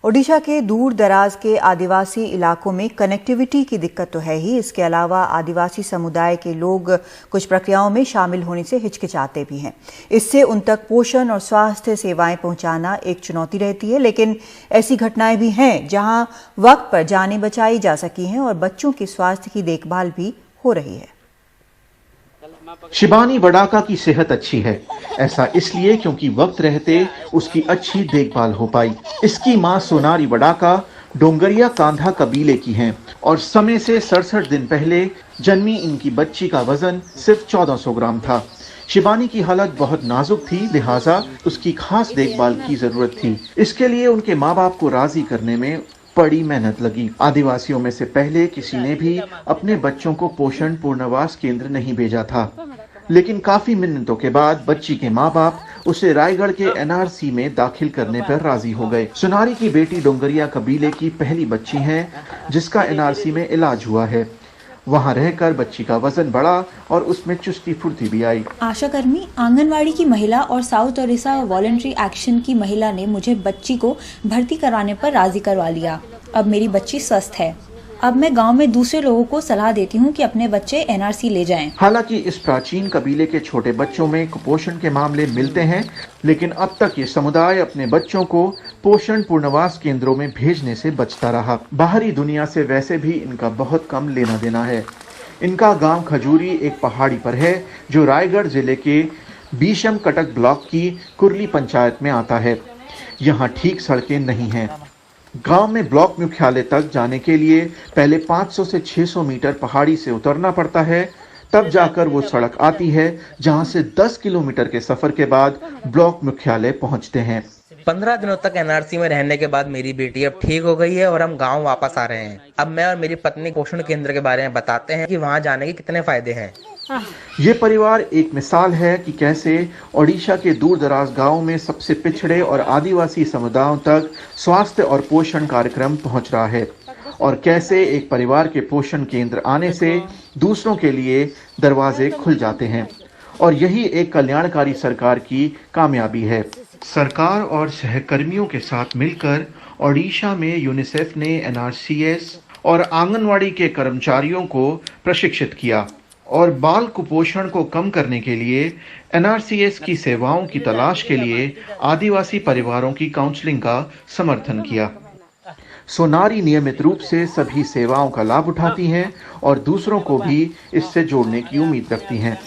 ओडिशा के दूर दराज के आदिवासी इलाकों में कनेक्टिविटी की दिक्कत तो है ही, इसके अलावा आदिवासी समुदाय के लोग कुछ प्रक्रियाओं में शामिल होने से हिचकिचाते भी हैं। इससे उन तक पोषण और स्वास्थ्य सेवाएं पहुंचाना एक चुनौती रहती है, लेकिन ऐसी घटनाएं भी हैं जहां वक्त पर जानें बचाई जा सकी हैं और बच्चों के स्वास्थ्य की देखभाल भी हो रही है। शिबानी वडाका की सेहत अच्छी है, ऐसा इसलिए क्योंकि वक्त रहते उसकी अच्छी देखभाल हो पाई। इसकी मां सोनारी वडाका डोंगरिया कांधा कबीले की हैं और समय से 67 दिन पहले जन्मी इनकी बच्ची का वजन सिर्फ 1400 ग्राम था। शिबानी की हालत बहुत नाजुक थी, लिहाजा उसकी खास देखभाल की जरूरत थी। इसके लिए उनके माँ बाप को राजी करने में बड़ी मेहनत लगी। आदिवासियों में से पहले किसी ने भी अपने बच्चों को पोषण पूर्णवास केंद्र नहीं भेजा था, लेकिन काफी मिन्नतों के बाद बच्ची के माँ बाप उसे रायगढ़ के एनआरसी में दाखिल करने पर राजी हो गए। सोनारी की बेटी डोंगरिया कबीले की पहली बच्ची है जिसका एनआरसी में इलाज हुआ है। वहां रहकर बच्ची का वजन बढ़ा और उसमें चुस्ती फुर्ती भी आई। आशा कर्मी, आंगनवाड़ी की महिला और साउथ ओडिशा वॉलंटरी एक्शन की महिला ने मुझे बच्ची को भर्ती कराने पर राजी करवा लिया। अब मेरी बच्ची स्वस्थ है। अब मैं गांव में दूसरे लोगों को सलाह देती हूं कि अपने बच्चे एनआरसी ले जाएं। हालांकि इस प्राचीन कबीले के छोटे बच्चों में कुपोषण के मामले मिलते हैं, लेकिन अब तक ये समुदाय अपने बच्चों को पोषण पूर्णवास केंद्रों में भेजने से बचता रहा। बाहरी दुनिया से वैसे भी इनका बहुत कम लेना देना है। इनका गांव खजूरी एक पहाड़ी पर है जो रायगढ़ जिले के बीशम कटक ब्लॉक की कुरली पंचायत में आता है। यहाँ ठीक सड़कें नहीं हैं। गांव में ब्लॉक मुख्यालय तक जाने के लिए पहले 500 से 600 मीटर पहाड़ी से उतरना पड़ता है, तब जाकर वो सड़क आती है जहां से 10 किलोमीटर के सफर के बाद ब्लॉक मुख्यालय पहुंचते हैं। 15 दिनों तक एनआरसी में रहने के बाद मेरी बेटी अब ठीक हो गई है और हम गांव वापस आ रहे हैं। अब मैं और मेरी पत्नी पोषण केंद्र के बारे में बताते हैं कि वहां जाने के कितने फायदे हैं। ये परिवार एक मिसाल है कि कैसे ओडिशा के दूर दराज गाँव में सबसे पिछड़े और आदिवासी समुदायों तक स्वास्थ्य और पोषण कार्यक्रम पहुंच रहा है और कैसे एक परिवार के पोषण केंद्र आने से दूसरों के लिए दरवाजे खुल जाते हैं। और यही एक कल्याणकारी सरकार की कामयाबी है। सरकार और सहकर्मियों के साथ मिलकर ओडिशा में यूनिसेफ ने एनआरसीएस और आंगनवाड़ी के कर्मचारियों को प्रशिक्षित किया और बाल कुपोषण को कम करने के लिए एनआरसीएस की सेवाओं की तलाश के लिए आदिवासी परिवारों की काउंसलिंग का समर्थन किया। सोनारी नियमित रूप से सभी सेवाओं का लाभ उठाती हैं और दूसरों को भी इससे जोड़ने की उम्मीद रखती हैं।